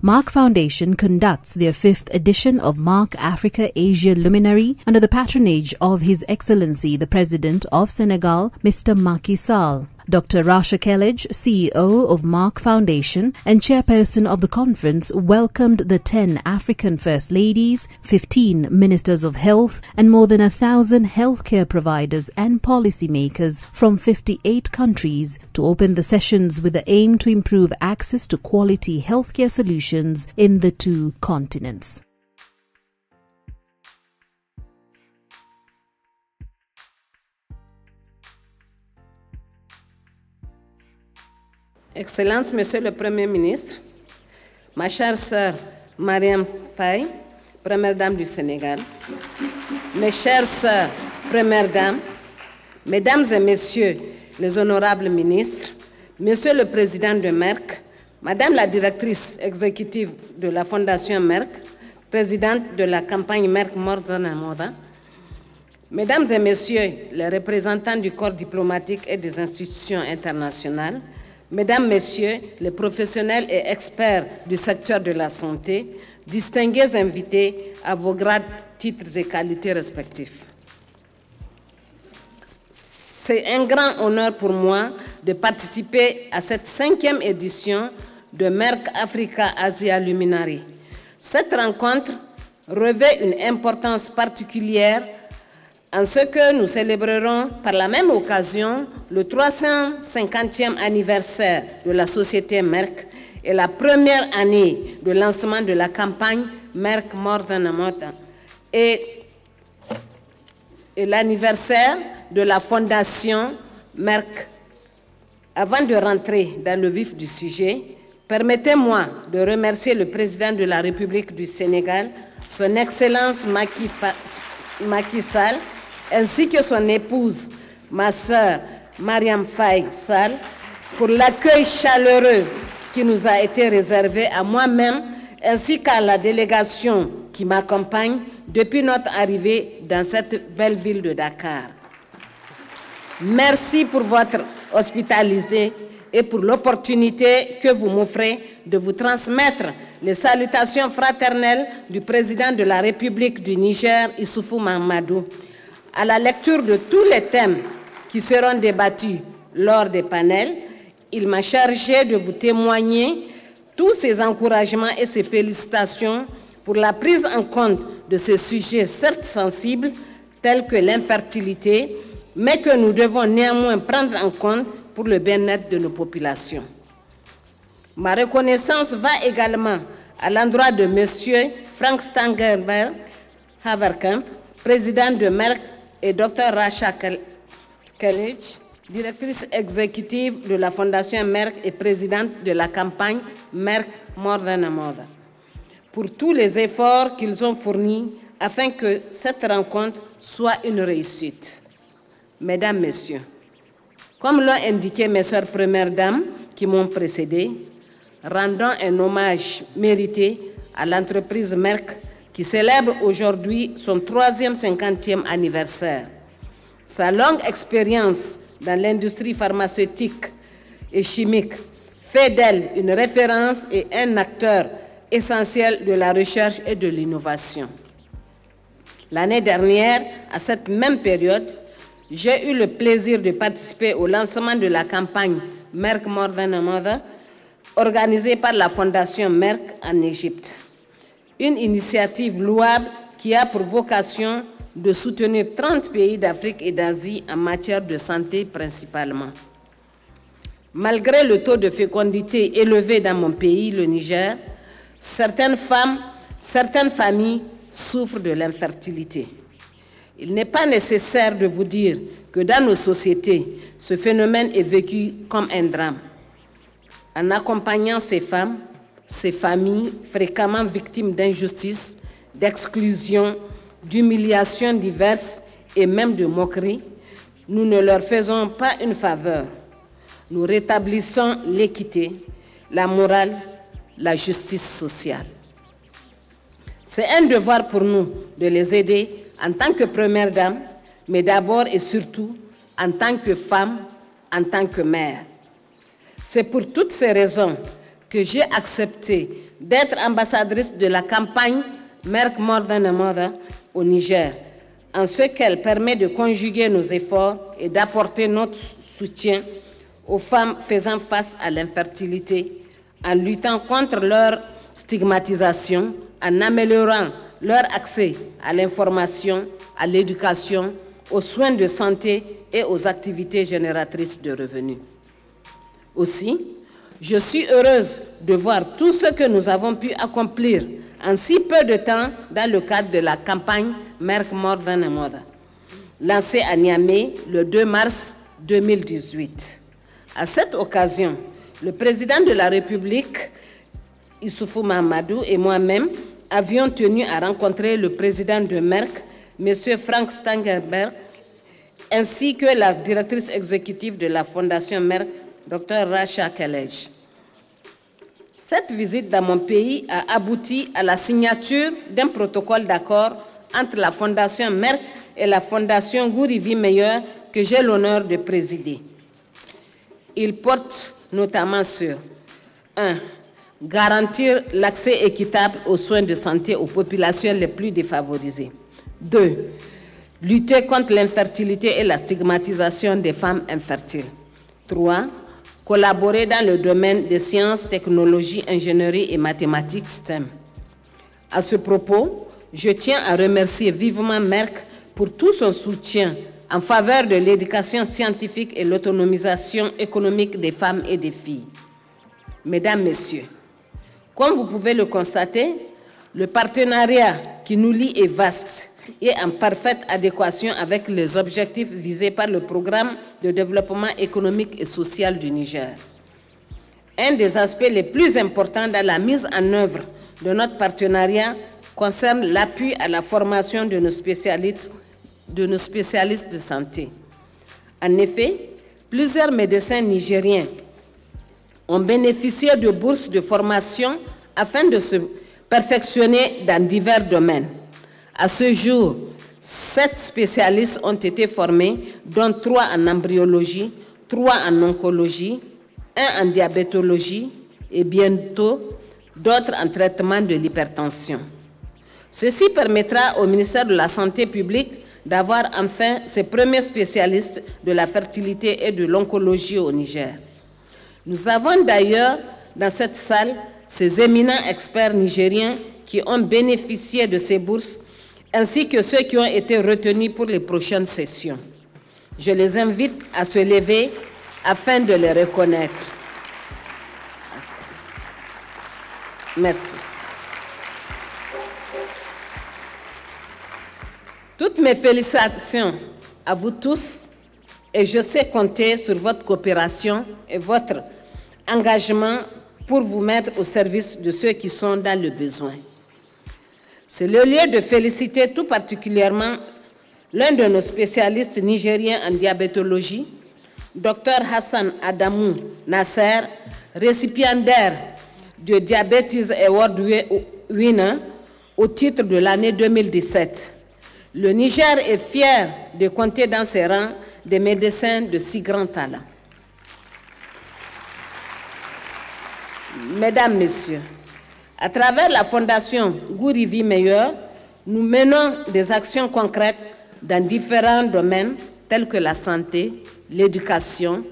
Mark Foundation conducts their 5th edition of Mark Africa Asia Luminary under the patronage of His Excellency the President of Senegal, Mr. Macky Sall. Dr. Rasha Kellage, CEO of Mark Foundation and chairperson of the conference, welcomed the 10 African First Ladies, 15 Ministers of Health, and more than 1,000 healthcare providers and policymakers from 58 countries to open the sessions with the aim to improve access to quality healthcare solutions in the 2 continents. Excellences, Monsieur le Premier ministre, ma chère sœur Mariam Faye, Première Dame du Sénégal, mes chères sœurs Premières Dames, Mesdames et Messieurs les honorables ministres, Monsieur le Président de Merck, Madame la Directrice exécutive de la Fondation Merck, Présidente de la campagne Merck More Than a Mother, Mesdames et Messieurs les représentants du corps diplomatique et des institutions internationales, Mesdames, Messieurs, les professionnels et experts du secteur de la santé, distingués invités à vos grades, titres et qualités respectifs. C'est un grand honneur pour moi de participer à cette 5e édition de Merck Africa Asia Luminary. Cette rencontre revêt une importance particulière en ce que nous célébrerons par la même occasion le 350e anniversaire de la société Merck et la première année de lancement de la campagne Merck More Than a Mother et l'anniversaire de la fondation Merck. Avant de rentrer dans le vif du sujet, permettez-moi de remercier le président de la République du Sénégal, son Excellence Macky Sall, ainsi que son épouse, ma sœur Mariam Faye Sall, pour l'accueil chaleureux qui nous a été réservé à moi-même, ainsi qu'à la délégation qui m'accompagne depuis notre arrivée dans cette belle ville de Dakar. Merci pour votre hospitalité et pour l'opportunité que vous m'offrez de vous transmettre les salutations fraternelles du président de la République du Niger, Issoufou Mahamadou. À la lecture de tous les thèmes qui seront débattus lors des panels, il m'a chargé de vous témoigner tous ses encouragements et ses félicitations pour la prise en compte de ces sujets certes sensibles, tels que l'infertilité, mais que nous devons néanmoins prendre en compte pour le bien-être de nos populations. Ma reconnaissance va également à l'endroit de M. Frank Stangerberg Haverkamp, président de Merck, et Dr. Rasha Kellage, directrice exécutive de la Fondation Merck et présidente de la campagne Merck More Than a Mother, pour tous les efforts qu'ils ont fournis afin que cette rencontre soit une réussite. Mesdames, Messieurs, comme l'ont indiqué mes sœurs Premières Dames qui m'ont précédé, rendons un hommage mérité à l'entreprise Merck qui célèbre aujourd'hui son 350e anniversaire. Sa longue expérience dans l'industrie pharmaceutique et chimique fait d'elle une référence et un acteur essentiel de la recherche et de l'innovation. L'année dernière, à cette même période, j'ai eu le plaisir de participer au lancement de la campagne Merck More Than a Mother, organisée par la Fondation Merck en Égypte. Une initiative louable qui a pour vocation de soutenir 30 pays d'Afrique et d'Asie en matière de santé principalement. Malgré le taux de fécondité élevé dans mon pays, le Niger, certaines femmes, certaines familles souffrent de l'infertilité. Il n'est pas nécessaire de vous dire que dans nos sociétés, ce phénomène est vécu comme un drame. En accompagnant ces femmes, ces familles fréquemment victimes d'injustice, d'exclusion, d'humiliations diverses et même de moqueries, nous ne leur faisons pas une faveur. Nous rétablissons l'équité, la morale, la justice sociale. C'est un devoir pour nous de les aider en tant que première dame, mais d'abord et surtout en tant que femme, en tant que mère. C'est pour toutes ces raisons que j'ai accepté d'être ambassadrice de la campagne Merck More Than a Mother au Niger, en ce qu'elle permet de conjuguer nos efforts et d'apporter notre soutien aux femmes faisant face à l'infertilité, en luttant contre leur stigmatisation, en améliorant leur accès à l'information, à l'éducation, aux soins de santé et aux activités génératrices de revenus. Aussi, je suis heureuse de voir tout ce que nous avons pu accomplir en si peu de temps dans le cadre de la campagne Merck More Than a Mother, lancée à Niamey le 2 mars 2018. À cette occasion, le président de la République, Issoufou Mahamadou, et moi-même avions tenu à rencontrer le président de Merck, M. Frank Stangerberg, ainsi que la directrice exécutive de la Fondation Merck, Dr Rasha Kelej. Cette visite dans mon pays a abouti à la signature d'un protocole d'accord entre la Fondation Merck et la Fondation Gourivi Meilleur que j'ai l'honneur de présider. Il porte notamment sur 1. Garantir l'accès équitable aux soins de santé aux populations les plus défavorisées. 2. Lutter contre l'infertilité et la stigmatisation des femmes infertiles. 3. Collaborer dans le domaine des sciences, technologies, ingénierie et mathématiques STEM. À ce propos, je tiens à remercier vivement Merck pour tout son soutien en faveur de l'éducation scientifique et l'autonomisation économique des femmes et des filles. Mesdames, Messieurs, comme vous pouvez le constater, le partenariat qui nous lie est vaste et en parfaite adéquation avec les objectifs visés par le programme de développement économique et social du Niger. Un des aspects les plus importants dans la mise en œuvre de notre partenariat concerne l'appui à la formation de nos spécialistes de santé. En effet, plusieurs médecins nigériens ont bénéficié de bourses de formation afin de se perfectionner dans divers domaines. À ce jour, 7 spécialistes ont été formés, dont 3 en embryologie, 3 en oncologie, 1 en diabétologie et bientôt d'autres en traitement de l'hypertension. Ceci permettra au ministère de la Santé publique d'avoir enfin ses premiers spécialistes de la fertilité et de l'oncologie au Niger. Nous avons d'ailleurs dans cette salle ces éminents experts nigériens qui ont bénéficié de ces bourses, ainsi que ceux qui ont été retenus pour les prochaines sessions. Je les invite à se lever afin de les reconnaître. Merci. Toutes mes félicitations à vous tous et je sais compter sur votre coopération et votre engagement pour vous mettre au service de ceux qui sont dans le besoin. C'est le lieu de féliciter tout particulièrement l'un de nos spécialistes nigériens en diabétologie, Dr Hassan Adamou Nasser, récipiendaire du Diabetes Award Winner au titre de l'année 2017. Le Niger est fier de compter dans ses rangs des médecins de si grand talent. Mesdames, Messieurs, à travers la Fondation Gourivi Meilleur, nous menons des actions concrètes dans différents domaines tels que la santé, l'éducation,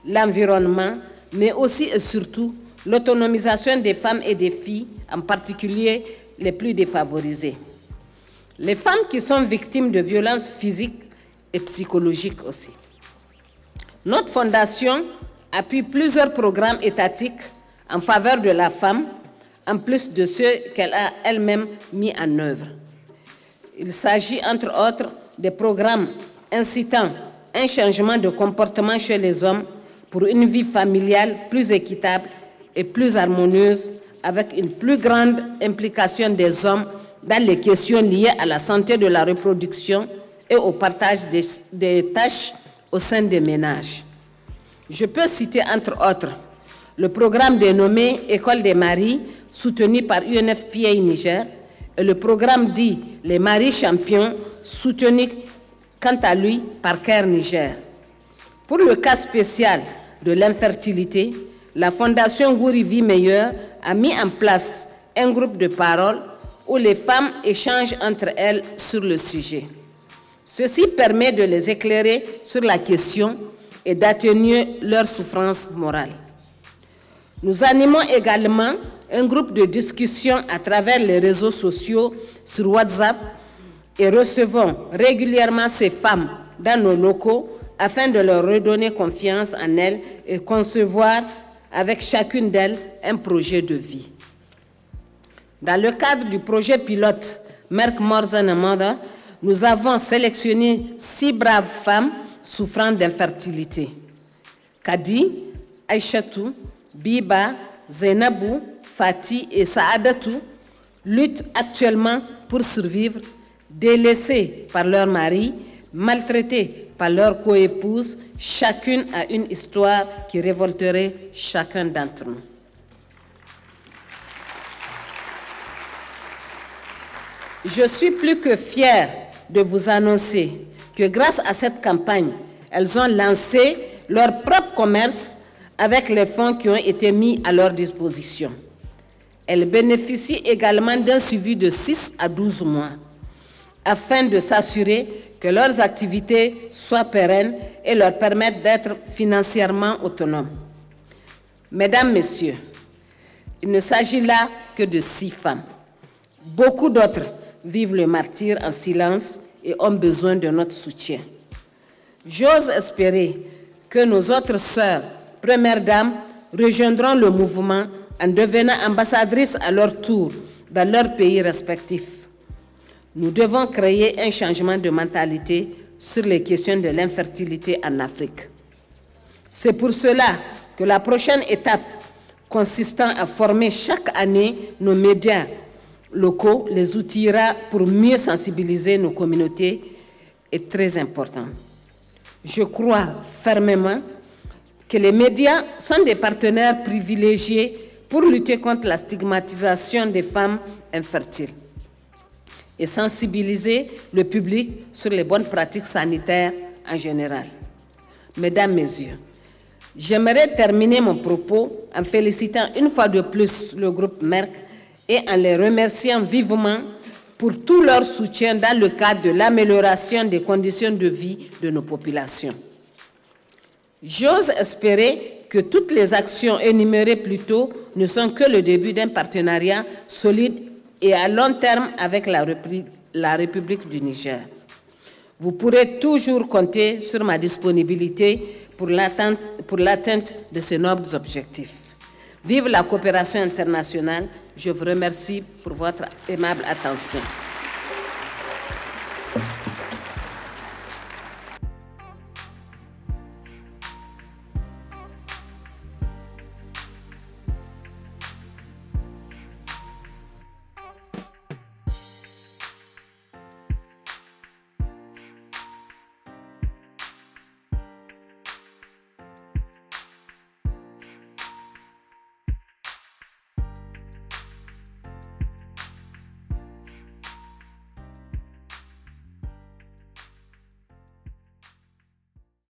l'environnement, mais aussi et surtout l'autonomisation des femmes et des filles, en particulier les plus défavorisées. Les femmes qui sont victimes de violences physiques et psychologiques aussi. Notre fondation appuie plusieurs programmes étatiques en faveur de la femme, en plus de ceux qu'elle a elle-même mis en œuvre. Il s'agit entre autres des programmes incitant un changement de comportement chez les hommes pour une vie familiale plus équitable et plus harmonieuse, avec une plus grande implication des hommes dans les questions liées à la santé de la reproduction et au partage des tâches au sein des ménages. Je peux citer entre autres le programme dénommé École des maris, soutenu par UNFPA Niger, et le programme dit Les maris champions, soutenu quant à lui par CARE Niger. Pour le cas spécial de l'infertilité, la Fondation Guri Vie Meilleure a mis en place un groupe de parole où les femmes échangent entre elles sur le sujet. Ceci permet de les éclairer sur la question et d'atténuer leur souffrance morale. Nous animons également un groupe de discussion à travers les réseaux sociaux sur WhatsApp et recevons régulièrement ces femmes dans nos locaux afin de leur redonner confiance en elles et concevoir avec chacune d'elles un projet de vie. Dans le cadre du projet pilote Merck More Than a Mother, nous avons sélectionné 6 braves femmes souffrant d'infertilité. Kadi, Aïchatou, Biba, Zainabou, Fati et Saadatou luttent actuellement pour survivre, délaissées par leur mari, maltraitées par leur coépouse. Chacune a une histoire qui révolterait chacun d'entre nous. Je suis plus que fière de vous annoncer que grâce à cette campagne, elles ont lancé leur propre commerce avec les fonds qui ont été mis à leur disposition. Elles bénéficient également d'un suivi de 6 à 12 mois afin de s'assurer que leurs activités soient pérennes et leur permettent d'être financièrement autonomes. Mesdames, Messieurs, il ne s'agit là que de 6 femmes. Beaucoup d'autres vivent le martyre en silence et ont besoin de notre soutien. J'ose espérer que nos autres sœurs, premières dames, rejoindront le mouvement en devenant ambassadrices à leur tour dans leurs pays respectifs. Nous devons créer un changement de mentalité sur les questions de l'infertilité en Afrique. C'est pour cela que la prochaine étape consistant à former chaque année nos médias locaux les outillera pour mieux sensibiliser nos communautés est très important. Je crois fermement que les médias sont des partenaires privilégiés pour lutter contre la stigmatisation des femmes infertiles et sensibiliser le public sur les bonnes pratiques sanitaires en général. Mesdames, Messieurs, j'aimerais terminer mon propos en félicitant une fois de plus le groupe Merck et en les remerciant vivement pour tout leur soutien dans le cadre de l'amélioration des conditions de vie de nos populations. J'ose espérer que toutes les actions énumérées plus tôt ne sont que le début d'un partenariat solide et à long terme avec la République du Niger. Vous pourrez toujours compter sur ma disponibilité pour l'atteinte de ces nobles objectifs. Vive la coopération internationale. Je vous remercie pour votre aimable attention.